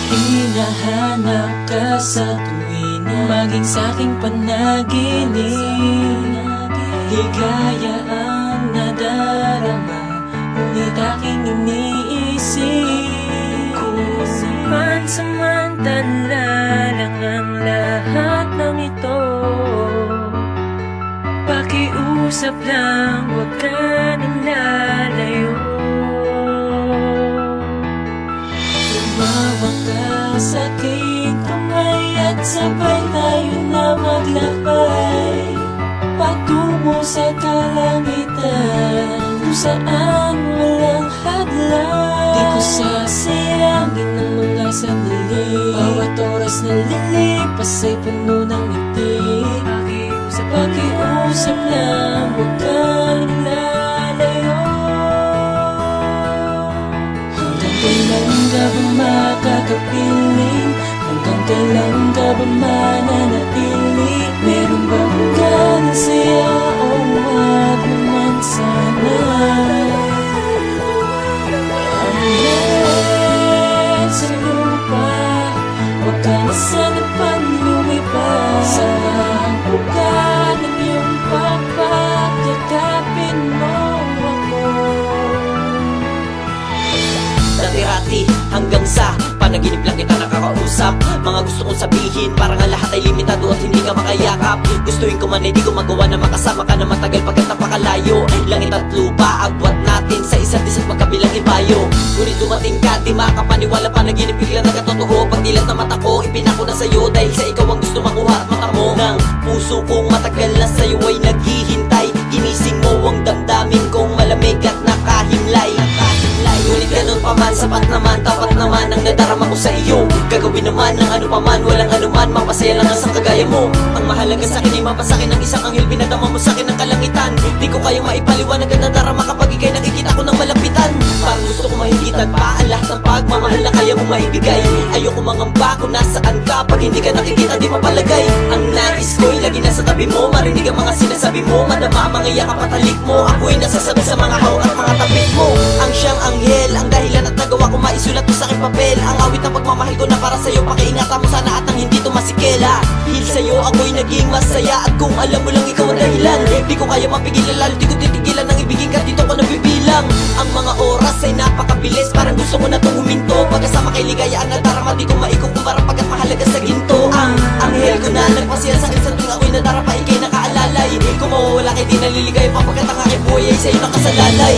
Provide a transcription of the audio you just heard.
Hinahanap ka sa tuwina, maging sa'king panaginip. Ligaya ang nadarama, ngunit aking iniisip. Kung pansamantala lang ang lahat ng ito, pakiusap lang, huwag ka nang lalayo. Tumawag ka sa aking kamay at sabay tayo na maglakbay patungo sa kalangitan, kung saan walang hadlang. Di ko sasayangin ang mga sandali, bawat oras na lilipas ay puno ng ngiti. Pakiusap lang, huwag kang lalayo. Hanggang kailan ka ba makakapiling? Hanggang kailan ka ba mananatili? Meron ba hanggang saya o wag naman sana? Ang langit sa lupa, wag ka na sana pang lumipas. Sa buka ng iyong papagkakapin mo ako. Dati-rati hanggang sa panaginip lang kita nakakausap. Mga gusto kong sabihin, parang ang lahat ay limitado at hindi ka makayakap. Gustuhin ko man ay di ko magawa na makasama ka na matagal pagkat napakalayo. Langit at lupa, agwat natin sa isa't isa't magkabilang ibayo. Ngunit dumating ka, di makapaniwala, panaginip bigla nagkatotoo. Pagdilat na mata ko, ipinako na sa'yo dahil sa ikaw ang gusto makuha at mata mo. Nang puso kong matagal na sa'yo ay naghihintay, ginising mo ang damdamin kong malamig at nakahimlay. Ngunit ganun pa man, sapat naman, tapat naman ang nadarama ko sa iyo. Gagawin naman ng ano pa man, walang anuman, mapasaya lang ang kagaya mo. Ang mahalaga sa'kin ay mapasakin ng isang anghel, pinadama mo sa'kin ng kalangitan. Di ko kayang maipaliwanag ang nadarama kapag ika'y nakikita ko ng malapitan. Parang gusto ko mahigitan pa ang lahat ng pagmamahal na kaya mo maibigay. Ayoko mangamba kung nasaan ka, pag hindi ka nakikita di mapalagay. Ang nais ko'y lagi nasa tabi mo, marinig ang mga sinasabi mo, madama ang mga iyak at patalik mo. Ako'y nasasabi sa mga haw at mga tapik mo. Ang siyang anghel, ang dahilan at nagawa ko maisulat mo sa aking papel. Ang awit ng pagmamahal ko na para sa'yo, pakiingatan mo sana at nang hindi to masikela. Dahil sa'yo ako'y naging masaya, at kung alam mo lang ikaw ang dahilan, di ko kaya mapigilan, lalo di ko titigilan ang ibigin ka, dito ko nabibilang. Ang mga oras ay napakabilis, parang gusto ko na itong huminto. Pagkasama kay ligaya ang nadarama, di ko maikukumpara pagkat mahalaga sa ginto. Ang anghel ko na nagpasya sa'kin sa tuwing ako'y nadarapa, ika'y nakaalalay. Kung mawawala kay di naliligay pa pagkat ang aking buhay ay sa'yo nakasalalay.